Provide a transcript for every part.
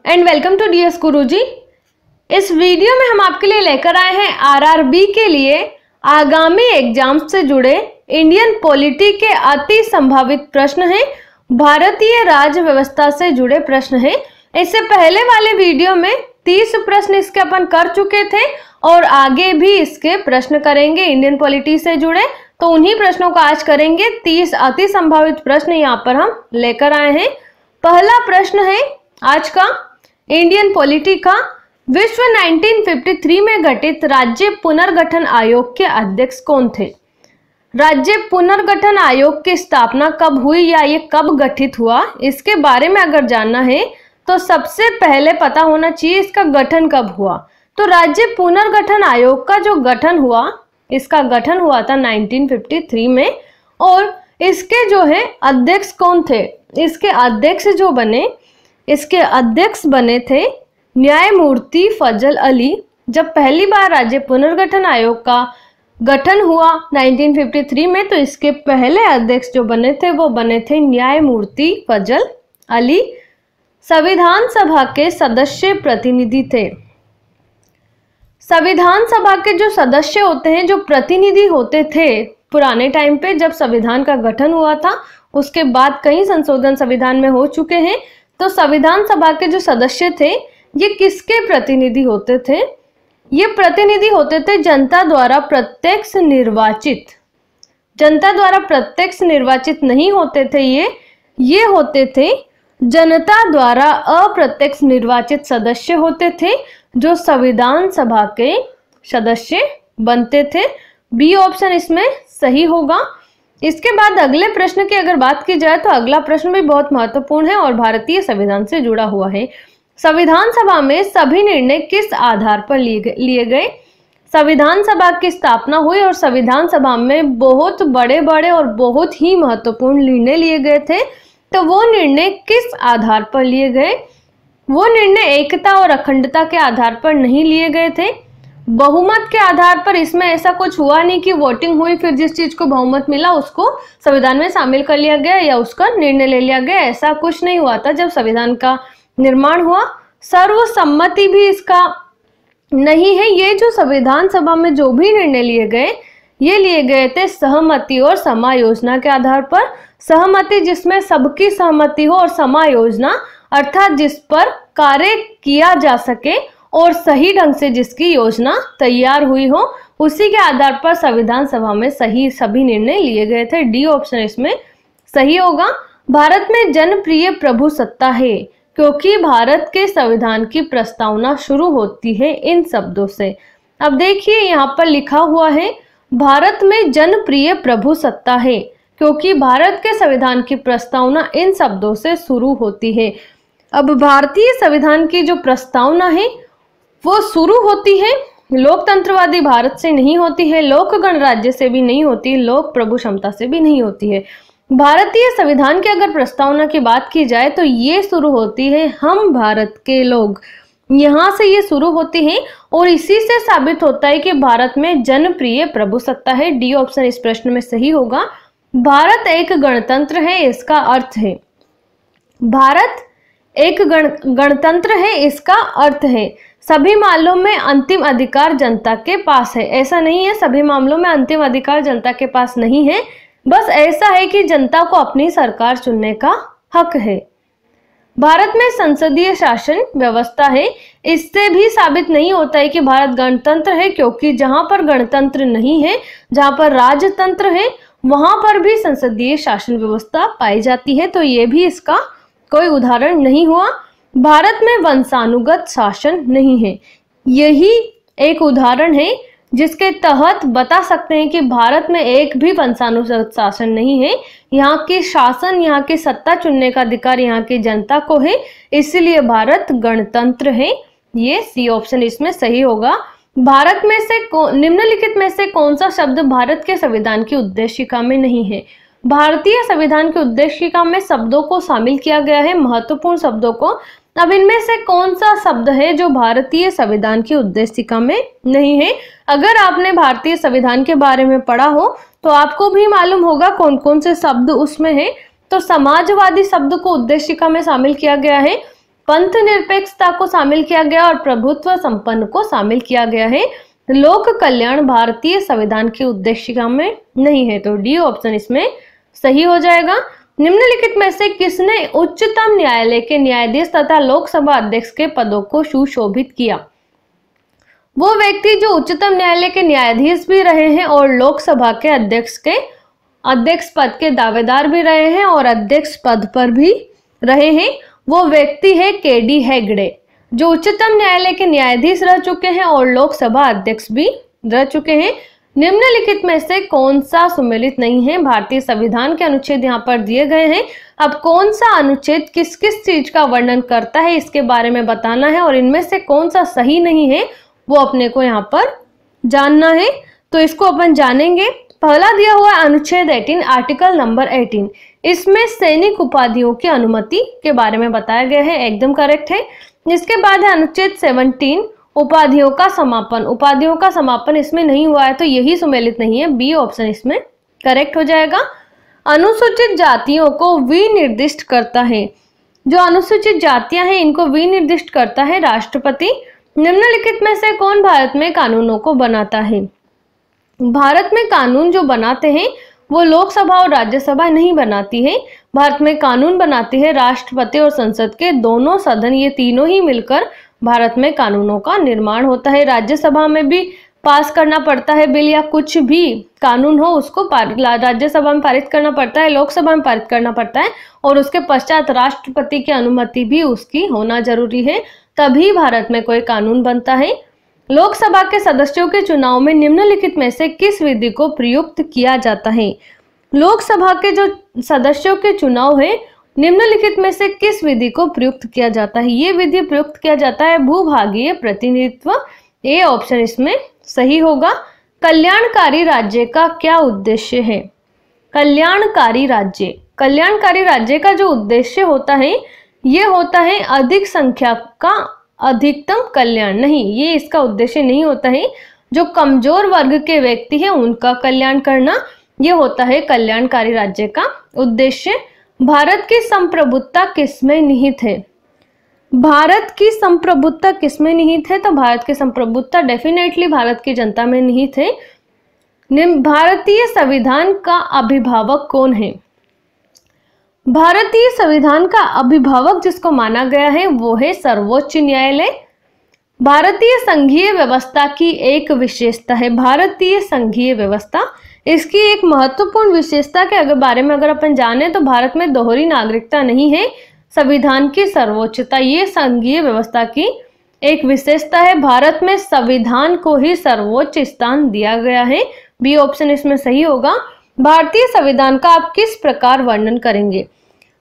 And welcome to DS गुरुजी। इस video में हम आपके लिए लेकर आए हैं आरआरबी के लिए आगामी एग्जाम से जुड़े इंडियन पॉलिटी के अति संभावित प्रश्न हैं, भारतीय राज्य व्यवस्था से जुड़े प्रश्न हैं। इससे पहले वाले वीडियो में 30 प्रश्न इसके अपन कर चुके थे और आगे भी इसके प्रश्न करेंगे इंडियन पॉलिटी से जुड़े, तो उन्हीं प्रश्नों को आज करेंगे। 30 अति संभावित प्रश्न यहाँ पर हम लेकर आए हैं। पहला प्रश्न है आज का इंडियन पॉलिटी का, विश्व 1953 में गठित राज्य पुनर्गठन आयोग के अध्यक्ष कौन थे? राज्य पुनर्गठन आयोग की स्थापना कब हुई या ये कब गठित हुआ, इसके बारे में अगर जानना है तो सबसे पहले पता होना चाहिए इसका गठन कब हुआ। तो राज्य पुनर्गठन आयोग का जो गठन हुआ, इसका गठन हुआ था 1953 में, और इसके जो है अध्यक्ष कौन थे? इसके अध्यक्ष बने थे न्यायमूर्ति फजल अली। जब पहली बार राज्य पुनर्गठन आयोग का गठन हुआ 1953 में, तो इसके पहले अध्यक्ष जो बने थे वो बने थे न्यायमूर्ति फजल अली। संविधान सभा के सदस्य प्रतिनिधि थे। संविधान सभा के जो सदस्य होते हैं, जो प्रतिनिधि होते थे पुराने टाइम पे जब संविधान का गठन हुआ था, उसके बाद कई संशोधन संविधान में हो चुके हैं, तो संविधान सभा के जो सदस्य थे ये किसके प्रतिनिधि होते थे? ये प्रतिनिधि होते थे जनता द्वारा प्रत्यक्ष निर्वाचित। जनता द्वारा प्रत्यक्ष निर्वाचित नहीं होते थे ये होते थे जनता द्वारा अप्रत्यक्ष निर्वाचित सदस्य होते थे, जो संविधान सभा के सदस्य बनते थे। बी ऑप्शन इसमें सही होगा। इसके बाद अगले प्रश्न की अगर बात की जाए तो अगला प्रश्न भी बहुत महत्वपूर्ण है और भारतीय संविधान से जुड़ा हुआ है। संविधान सभा में सभी निर्णय किस आधार पर लिए गए? संविधान सभा की स्थापना हुई और संविधान सभा में बहुत बड़े बड़े और बहुत ही महत्वपूर्ण निर्णय लिए गए थे। तो वो निर्णय किस आधार पर लिए गए? वो निर्णय एकता और अखंडता के आधार पर नहीं लिए गए थे, बहुमत के आधार पर। इसमें ऐसा कुछ हुआ नहीं कि वोटिंग हुई फिर जिस चीज को बहुमत मिला उसको संविधान में शामिल कर लिया गया या उसका निर्णय ले लिया गया, ऐसा कुछ नहीं हुआ था जब संविधान का निर्माण हुआ। सर्वसम्मति भी इसका नहीं है। ये जो संविधान सभा में जो भी निर्णय लिए गए, ये लिए गए थे सहमति और समायोजना के आधार पर। सहमति जिसमें सबकी सहमति हो, और समायोजना अर्थात जिस पर कार्य किया जा सके और सही ढंग से जिसकी योजना तैयार हुई हो, उसी के आधार पर संविधान सभा में सभी निर्णय लिए गए थे। डी ऑप्शन इसमें सही होगा। भारत में जनप्रिय प्रभुसत्ता है क्योंकि भारत के संविधान की प्रस्तावना शुरू होती है इन शब्दों से। अब देखिए यहाँ पर लिखा हुआ है भारत में जनप्रिय प्रभुसत्ता है क्योंकि भारत के संविधान की प्रस्तावना इन शब्दों से शुरू होती है। अब भारतीय संविधान की जो प्रस्तावना है वो शुरू होती है लोकतंत्रवादी भारत से नहीं होती है, लोक गणराज्य से भी नहीं होती, लोक प्रभु क्षमता से भी नहीं होती है। भारतीय संविधान की अगर प्रस्तावना की बात की जाए तो ये शुरू होती है हम भारत के लोग, यहाँ से ये शुरू होती है और इसी से साबित होता है कि भारत में जनप्रिय प्रभुसत्ता है। डी ऑप्शन इस प्रश्न में सही होगा। भारत एक गणतंत्र है, इसका अर्थ है भारत एक गणतंत्र है, इसका अर्थ है सभी मामलों में अंतिम अधिकार जनता के पास है। ऐसा नहीं है सभी मामलों में अंतिम अधिकार जनता के पास नहीं है, बस ऐसा है कि जनता को अपनी सरकार चुनने का हक है। भारत में संसदीय शासन व्यवस्था है, इससे भी साबित नहीं होता है कि भारत गणतंत्र है, क्योंकि जहां पर गणतंत्र नहीं है, जहां पर राजतंत्र है, वहां पर भी संसदीय शासन व्यवस्था पाई जाती है। तो ये भी इसका कोई उदाहरण नहीं हुआ। भारत में वंशानुगत शासन नहीं है, यही एक उदाहरण है जिसके तहत बता सकते हैं कि भारत में एक भी वंशानुगत शासन नहीं है। यहाँ की शासन, यहाँ की सत्ता चुनने का अधिकार यहाँ की जनता को है, इसलिए भारत गणतंत्र है। ये सी ऑप्शन इसमें सही होगा। भारत में से निम्नलिखित में से कौन सा शब्द भारत के संविधान की उद्देशिका में नहीं है? भारतीय संविधान की उद्देशिका में शब्दों को शामिल किया गया है, महत्वपूर्ण शब्दों को। अब इनमें से कौन सा शब्द है जो भारतीय संविधान की उद्देशिका में नहीं है? अगर आपने भारतीय संविधान के बारे में पढ़ा हो तो आपको भी मालूम होगा कौन कौन से शब्द उसमें है। तो समाजवादी शब्द को उद्देशिका में शामिल किया गया है, पंथ निरपेक्षता को शामिल किया गया और प्रभुत्व संपन्न को शामिल किया गया है। लोक कल्याण भारतीय संविधान की उद्देशिका में नहीं है, तो डी ऑप्शन इसमें सही हो जाएगा। निम्नलिखित में से किसने उच्चतम न्यायालय के न्यायाधीश तथा लोकसभा अध्यक्ष के पदों को सुशोभित किया? वो व्यक्ति जो उच्चतम न्यायालय के न्यायाधीश भी रहे हैं और लोकसभा के अध्यक्ष पद के दावेदार भी रहे हैं और अध्यक्ष पद पर भी रहे हैं, वो व्यक्ति है केडी हेगड़े, जो उच्चतम न्यायालय के न्यायाधीश रह चुके हैं और लोकसभा अध्यक्ष भी रह चुके हैं। निम्नलिखित में से कौन सा सुमेलित नहीं है? भारतीय संविधान के अनुच्छेद यहाँ पर दिए गए हैं। अब कौन सा अनुच्छेद किस किस चीज का वर्णन करता है इसके बारे में बताना है और इनमें से कौन सा सही नहीं है वो अपने को यहाँ पर जानना है, तो इसको अपन जानेंगे। पहला दिया हुआ अनुच्छेद 18, आर्टिकल नंबर 18, इसमें सैनिक उपाधियों की अनुमति के बारे में बताया गया है, एकदम करेक्ट है। इसके बाद है अनुच्छेद 17, उपाधियों का समापन। उपाधियों का समापन इसमें नहीं हुआ है, तो यही सुमेलित नहीं है, बी ऑप्शन इसमें करेक्ट हो जाएगा। अनुसूचित जातियों को विनिर्दिष्ट करता है, जो अनुसूचित जातियां हैं इनको विनिर्दिष्ट करता है राष्ट्रपति। निम्नलिखित में से कौन भारत में कानूनों को बनाता है? भारत में कानून जो बनाते हैं वो लोकसभा और राज्यसभा नहीं बनाती है। भारत में कानून बनाती है राष्ट्रपति और संसद के दोनों सदन, ये तीनों ही मिलकर भारत में कानूनों का निर्माण होता है। राज्यसभा में भी पास करना पड़ता है बिल या कुछ भी कानून हो उसको राज्यसभा में पारित करना पड़ता है, लोकसभा में पारित करना पड़ता है और उसके पश्चात राष्ट्रपति की अनुमति भी उसकी होना जरूरी है, तभी भारत में कोई कानून बनता है। लोकसभा के सदस्यों के चुनाव में निम्नलिखित में से किस विधि को प्रयुक्त किया जाता है? लोकसभा के जो सदस्यों के चुनाव है निम्नलिखित में से किस विधि को प्रयुक्त किया जाता है? ये विधि प्रयुक्त किया जाता है भूभागीय प्रतिनिधित्व, ए ऑप्शन इसमें सही होगा। कल्याणकारी राज्य का क्या उद्देश्य है? कल्याणकारी राज्य का जो उद्देश्य होता है ये होता है अधिक संख्या का अधिकतम कल्याण। नहीं, ये इसका उद्देश्य नहीं होता है। जो कमजोर वर्ग के व्यक्ति हैं उनका कल्याण करना, ये होता है कल्याणकारी राज्य का उद्देश्य। भारत की संप्रभुता किसमें निहित है? भारत की संप्रभुता किसमें निहित है? तो भारत की संप्रभुता डेफिनेटली भारत की जनता में निहित है। भारतीय संविधान का अभिभावक कौन है? भारतीय संविधान का अभिभावक जिसको माना गया है वो है सर्वोच्च न्यायालय। भारतीय संघीय व्यवस्था की एक विशेषता है, भारतीय संघीय व्यवस्था, इसकी एक महत्वपूर्ण विशेषता के बारे में अगर अपन जाने तो भारत में दोहरी नागरिकता नहीं है। संविधान की सर्वोच्चता, ये संघीय व्यवस्था की एक विशेषता है। भारत में संविधान को ही सर्वोच्च स्थान दिया गया है, बी ऑप्शन इसमें सही होगा। भारतीय संविधान का आप किस प्रकार वर्णन करेंगे?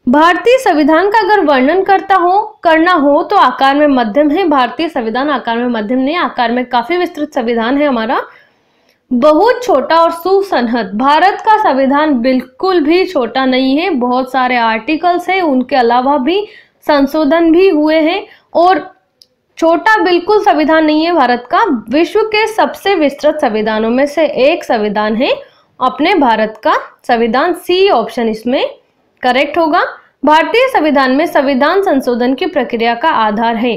भारतीय संविधान का अगर वर्णन करना हो तो आकार में मध्यम है। भारतीय संविधान आकार में मध्यम नहीं, आकार में काफी विस्तृत संविधान है हमारा, बहुत छोटा और सुसंहत। भारत का संविधान बिल्कुल भी छोटा नहीं है, बहुत सारे आर्टिकल्स हैं, उनके अलावा भी संशोधन भी हुए हैं और छोटा बिल्कुल संविधान नहीं है भारत का। विश्व के सबसे विस्तृत संविधानों में से एक संविधान है अपने भारत का संविधान, सी ऑप्शन इसमें करेक्ट होगा। भारतीय संविधान में संविधान संशोधन की प्रक्रिया का आधार है।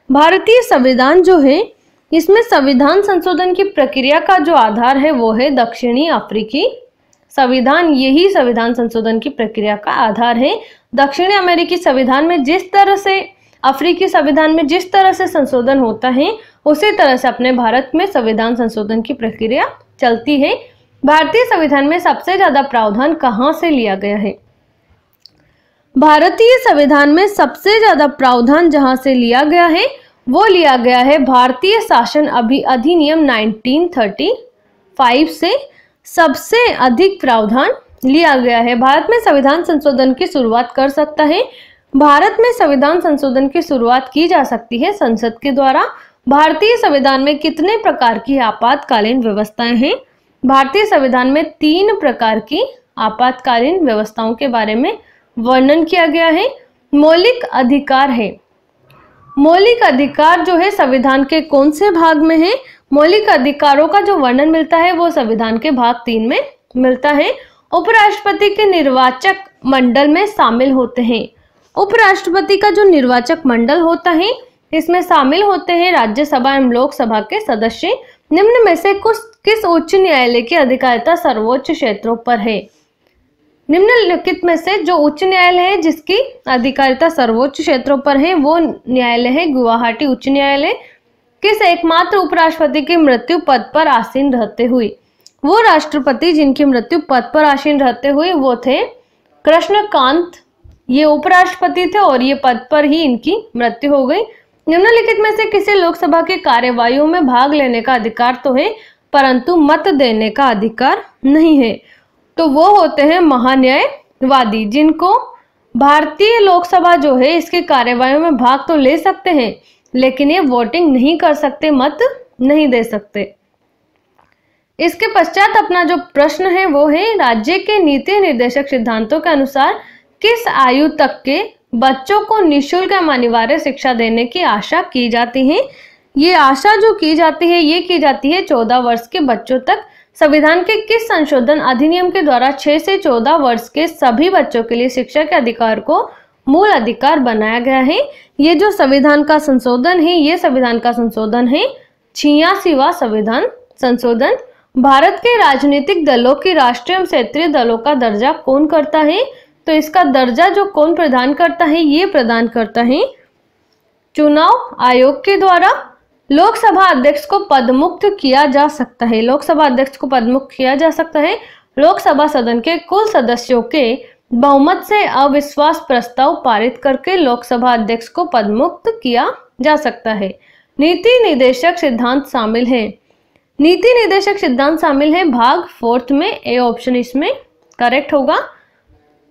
भारतीय संविधान जो है इसमें संविधान संशोधन की प्रक्रिया का जो आधार है वो है दक्षिणी अफ्रीकी संविधान, यही संविधान संशोधन की प्रक्रिया का आधार है। दक्षिणी अमेरिकी संविधान में जिस तरह से, अफ्रीकी संविधान में जिस तरह से संशोधन होता है उसी तरह से अपने भारत में संविधान संशोधन की प्रक्रिया चलती है। भारतीय संविधान में सबसे ज्यादा प्रावधान कहाँ से लिया गया है? भारतीय संविधान में सबसे ज्यादा प्रावधान जहां से लिया गया है वो लिया गया है भारतीय शासन अधिनियम 1935 से सबसे अधिक प्रावधान लिया गया है। भारत में संविधान संशोधन की शुरुआत कर सकता है, भारत में संविधान संशोधन की शुरुआत की जा सकती है संसद के द्वारा। भारतीय संविधान में कितने प्रकार की आपातकालीन व्यवस्थाएं हैं? भारतीय संविधान में 3 प्रकार की आपातकालीन व्यवस्थाओं के बारे में वर्णन किया गया है। मौलिक अधिकार है, मौलिक अधिकार जो है संविधान के कौन से भाग में है? मौलिक अधिकारों का जो वर्णन मिलता है वो संविधान के भाग 3 में मिलता है। उपराष्ट्रपति के निर्वाचक मंडल में शामिल होते हैं उपराष्ट्रपति का जो निर्वाचक मंडल होता है, इसमें शामिल होते हैं राज्यसभा एवं लोकसभा के सदस्य। निम्न में से किस उच्च न्यायालय की अधिकारिता सर्वोच्च क्षेत्रों पर है? निम्नलिखित में से जो उच्च न्यायालय है जिसकी अधिकारिता सर्वोच्च क्षेत्रों पर है वो न्यायालय है गुवाहाटी उच्च न्यायालय। किस एकमात्र उपराष्ट्रपति की मृत्यु पद पर आसीन रहते हुए? वो राष्ट्रपति जिनकी मृत्यु पद पर आसीन रहते हुए वो थे कृष्णकांत। ये उपराष्ट्रपति थे और ये पद पर ही इनकी मृत्यु हो गई। निम्नलिखित में से किसे लोकसभा की कार्यवाहियों में भाग लेने का अधिकार तो है परंतु मत देने का अधिकार नहीं है? तो वो होते हैं महान्यायवादी, जिनको भारतीय लोकसभा जो है इसके कार्यवाहियों में भाग तो ले सकते हैं लेकिन ये वोटिंग नहीं कर सकते, मत नहीं दे सकते। इसके पश्चात अपना जो प्रश्न है वो है राज्य के नीति निर्देशक सिद्धांतों के अनुसार किस आयु तक के बच्चों को निःशुल्क एवं अनिवार्य शिक्षा देने की आशा की जाती है? ये आशा जो की जाती है ये की जाती है 14 वर्ष के बच्चों तक। संविधान के किस संशोधन अधिनियम के द्वारा 6 से 14 वर्ष के सभी बच्चों के लिए शिक्षा के अधिकार को मूल अधिकार बनाया गया है? ये जो संविधान का संशोधन है ये संविधान का संशोधन है 86वां संविधान संशोधन। भारत के राजनीतिक दलों की राष्ट्रीय एवं क्षेत्रीय दलों का दर्जा कौन करता है? तो इसका दर्जा जो कौन प्रदान करता है? ये प्रदान करता है चुनाव आयोग के द्वारा। लोकसभा अध्यक्ष को पदमुक्त किया जा सकता है। लोकसभा अध्यक्ष को पदमुक्त किया जा सकता है लोकसभा सदन के कुल सदस्यों के बहुमत से अविश्वास प्रस्ताव पारित करके लोकसभा अध्यक्ष को पदमुक्त किया जा सकता है। नीति निर्देशक सिद्धांत शामिल है। नीति निर्देशक सिद्धांत शामिल है भाग 4 में, ए ऑप्शन इसमें करेक्ट होगा।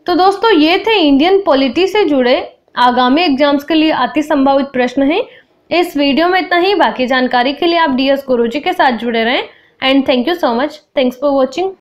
तो दोस्तों ये थे इंडियन पॉलिटी से जुड़े आगामी एग्जाम्स के लिए अति संभावित प्रश्न हैं। इस वीडियो में इतना ही। बाकी जानकारी के लिए आप DS गुरुजी के साथ जुड़े रहें and thank you so much. Thanks for watching.